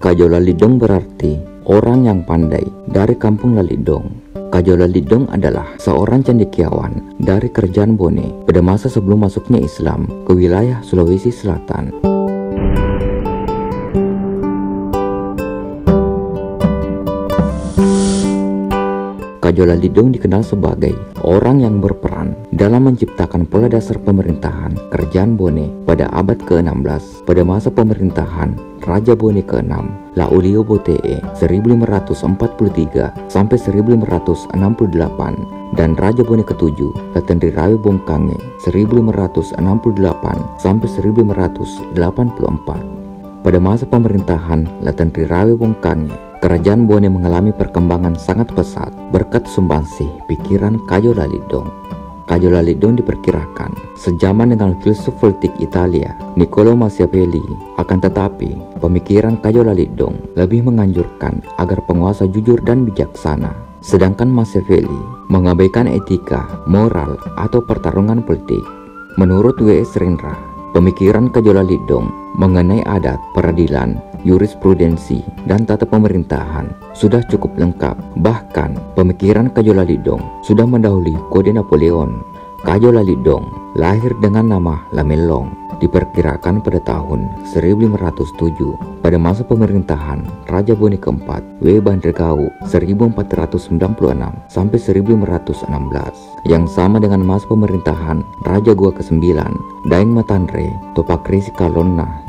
Kajo Lalidong berarti orang yang pandai dari kampung Lalidong. Kajo Lalidong adalah seorang cendekiawan dari kerajaan Bone pada masa sebelum masuknya Islam ke wilayah Sulawesi Selatan. Kajo Lalidong dikenal sebagai orang yang berperan dalam menciptakan pola dasar pemerintahan kerajaan Bone pada abad ke-16 pada masa pemerintahan Raja Bone ke-6 Laulio Botee 1543 sampai 1568 dan Raja Bone ke-7 Latendri Rawe Bongkange 1568 sampai 1584. Pada masa pemerintahan Latendri Rawe Bongkange, kerajaan Bone mengalami perkembangan sangat pesat berkat sumbangsih pikiran Kajo Lalidong. Kajo Lalidong diperkirakan sejaman dengan filsuf politik Italia Niccolò Machiavelli. Akan tetapi, pemikiran Kajo Lalidong lebih menganjurkan agar penguasa jujur dan bijaksana, sedangkan Machiavelli mengabaikan etika, moral, atau pertarungan politik. Menurut W.S. Rendra, pemikiran Kajo Lalidong mengenai adat, peradilan, jurisprudensi, dan tata pemerintahan sudah cukup lengkap. Bahkan, pemikiran Kajo Lalidong sudah mendahului Kode Napoleon. Kajo Lalidong lahir dengan nama Lamelong, diperkirakan pada tahun 1507 pada masa pemerintahan Raja Bone keempat W. Bandregau 1496 sampai 1516, yang sama dengan masa pemerintahan Raja Gua ke-9 Daeng Matanre Topakrisi Kalonna.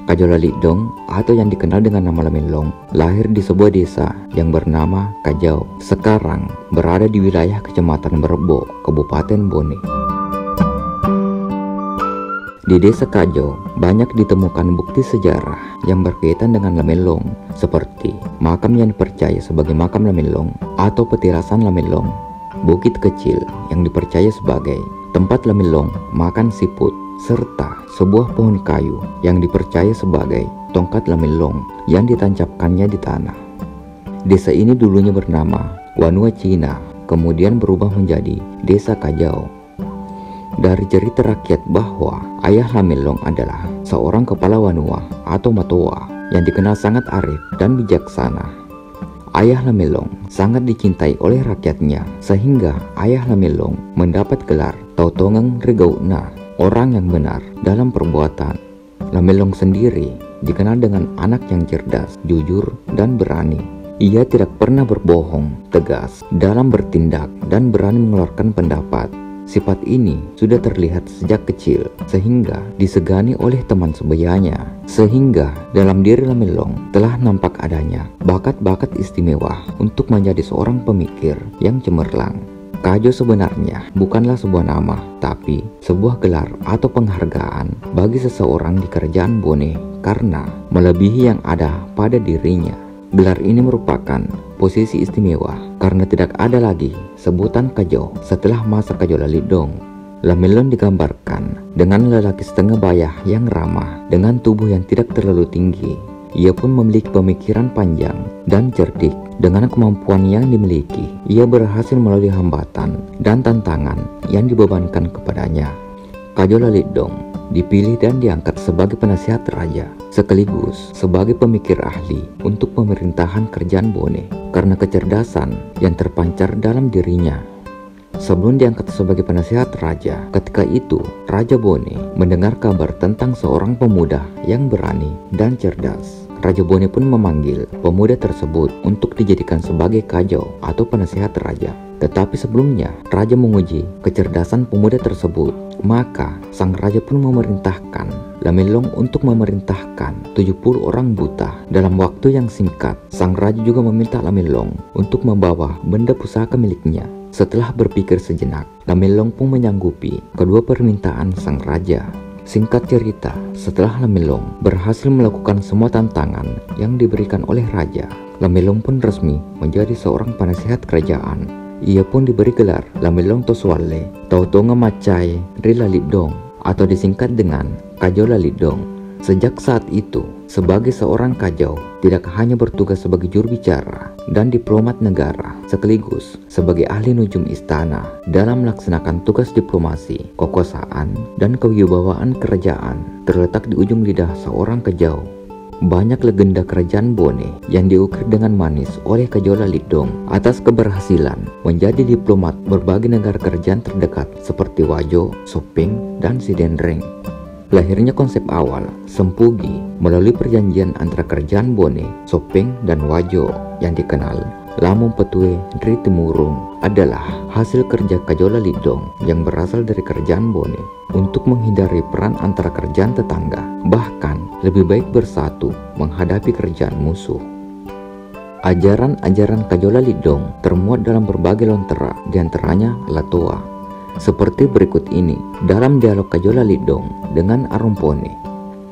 Kajo Lalidong atau yang dikenal dengan nama Lamelong lahir di sebuah desa yang bernama Kajau, sekarang berada di wilayah Kecamatan Berebo, Kabupaten Bone. Di desa Kajau banyak ditemukan bukti sejarah yang berkaitan dengan Lamelong, seperti makam yang dipercaya sebagai makam Lamelong atau petirasan Lamelong, bukit kecil yang dipercaya sebagai tempat Lamelong makan siput, serta sebuah pohon kayu yang dipercaya sebagai tongkat Lamelong yang ditancapkannya di tanah. Desa ini dulunya bernama Wanua Cina, kemudian berubah menjadi Desa Kajau. Dari cerita rakyat bahwa ayah Lamelong adalah seorang kepala Wanua atau Matoa yang dikenal sangat arif dan bijaksana. Ayah Lamelong sangat dicintai oleh rakyatnya, sehingga ayah Lamelong mendapat gelar Tautongeng Regauna, orang yang benar dalam perbuatan. Lamelong sendiri dikenal dengan anak yang cerdas, jujur, dan berani. Ia tidak pernah berbohong, tegas dalam bertindak, dan berani mengeluarkan pendapat. Sifat ini sudah terlihat sejak kecil, sehingga disegani oleh teman sebayanya. Sehingga dalam diri Lamelong telah nampak adanya bakat-bakat istimewa untuk menjadi seorang pemikir yang cemerlang. Kajo sebenarnya bukanlah sebuah nama, tapi sebuah gelar atau penghargaan bagi seseorang di kerajaan Bone karena melebihi yang ada pada dirinya. Gelar ini merupakan posisi istimewa karena tidak ada lagi sebutan Kajo setelah masa Kajo Lalidong. Lamelong digambarkan dengan lelaki setengah bayah yang ramah dengan tubuh yang tidak terlalu tinggi. Ia pun memiliki pemikiran panjang dan cerdik. Dengan kemampuan yang dimiliki, ia berhasil melalui hambatan dan tantangan yang dibebankan kepadanya. Kajo Lalidong dipilih dan diangkat sebagai penasihat raja, sekaligus sebagai pemikir ahli untuk pemerintahan kerajaan Bone karena kecerdasan yang terpancar dalam dirinya. Sebelum diangkat sebagai penasihat raja, ketika itu Raja Bone mendengar kabar tentang seorang pemuda yang berani dan cerdas. Raja Bone pun memanggil pemuda tersebut untuk dijadikan sebagai Kajo atau penasihat raja. Tetapi sebelumnya raja menguji kecerdasan pemuda tersebut, maka sang raja pun memerintahkan Lamelong untuk memerintahkan 70 orang buta dalam waktu yang singkat. Sang raja juga meminta Lamelong untuk membawa benda pusaka miliknya. Setelah berpikir sejenak, Lamelong pun menyanggupi kedua permintaan sang raja. Singkat cerita, setelah Lamelong berhasil melakukan semua tantangan yang diberikan oleh raja, Lamelong pun resmi menjadi seorang penasihat kerajaan. Ia pun diberi gelar Lamelong Tosuale Tautonga Macai Ri Lalidong atau disingkat dengan Kajo Lalidong. Sejak saat itu, sebagai seorang Kajau, tidak hanya bertugas sebagai juru bicara dan diplomat negara, sekaligus sebagai ahli nujum istana dalam melaksanakan tugas diplomasi, kekuasaan, dan kewibawaan kerajaan terletak di ujung lidah seorang Kajau. banyak legenda kerajaan Bone yang diukir dengan manis oleh Kajola Lidong atas keberhasilan menjadi diplomat berbagai negara kerajaan terdekat seperti Wajo, Sopeng, dan Sidenreng. Lahirnya konsep awal Sempugi melalui perjanjian antara kerajaan Bone, Sopeng, dan Wajo yang dikenal Lamung Petue Dri Temurung adalah hasil kerja Kajola Lidong yang berasal dari kerajaan Bone untuk menghindari perang antara kerajaan tetangga, bahkan lebih baik bersatu menghadapi kerajaan musuh. Ajaran-ajaran Kajola Lidong termuat dalam berbagai lontera, diantaranya Latoa. Seperti berikut ini dalam dialog Kajola Lidong dengan Arumpone.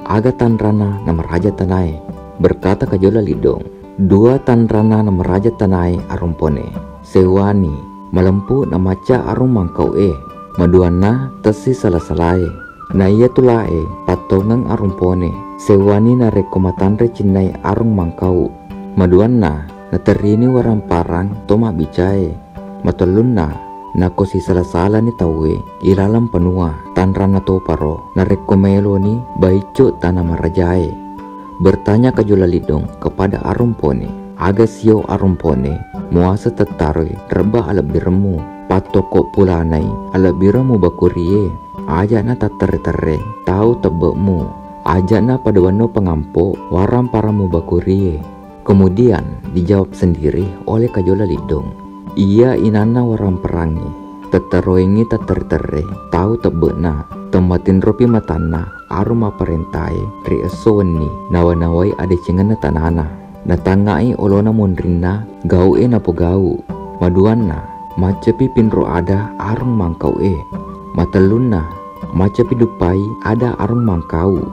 Aga tanrana nama raja tanai, berkata Kajola Lidong. Dua tanrana nama raja tanai Arumpone. Sewani melempu namaca arum mangkau maduana tesi salah-salae. Na iya tulae patongang Arumpone. Sewani na rekomatanre cinai arung mangkau. Maduana na terini warang parang toma bicae. Matulunna na kosi salah-salah ni tawe ilalam penua tanrana toparo na rekomelo ni baico tanah marajae. Bertanya Kajola Lidong kepada Arumpone, aga sio Arumpone muasa tetaroi reba ala biremu patoko pulanai ala biremu bakurie aja na tatere-tere tahu tebekmu aja na padawano pengampo waram paramu bakurie. Kemudian dijawab sendiri oleh Kajola Lidong, iya inana waram perangi teteroingi tatere-tere tahu tebekna tematin ropi matana aruma perintai ri esoni nawa-nawai ada cengana tanana natangai olona mondrina gaue napo gau maduana macepi pinro ada arung mangkau mataluna macepi dupai ada arung mangkau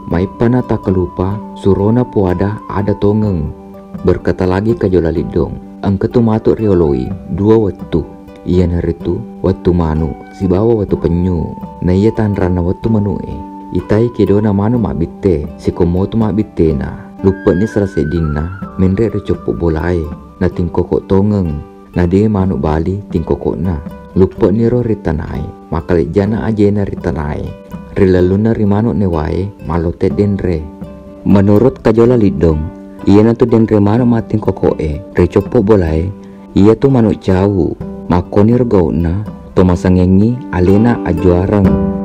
maipana tak kelupa surona po ada tongeng. Berkata lagi Kajola Lidong, angketu matuk rioloi dua waktu iyan haritu waktu manu si bawa waktu penyu na iya tanrana waktu manu itai kedona manu mabitte si komotu mabitte na lupa ni selesai dina menre recopo bolai na tingkokok tongeng na de manu bali tingkokok na lupa ni ro ritanai makale jana ajena ritanai rilaluna rimanu newae malote denre. Menurut Kajola Lidong, iya na tu denre manu mating kokoe recopo bolai iya tu manu jauh makonir gauna to masangengi alena ajuarang.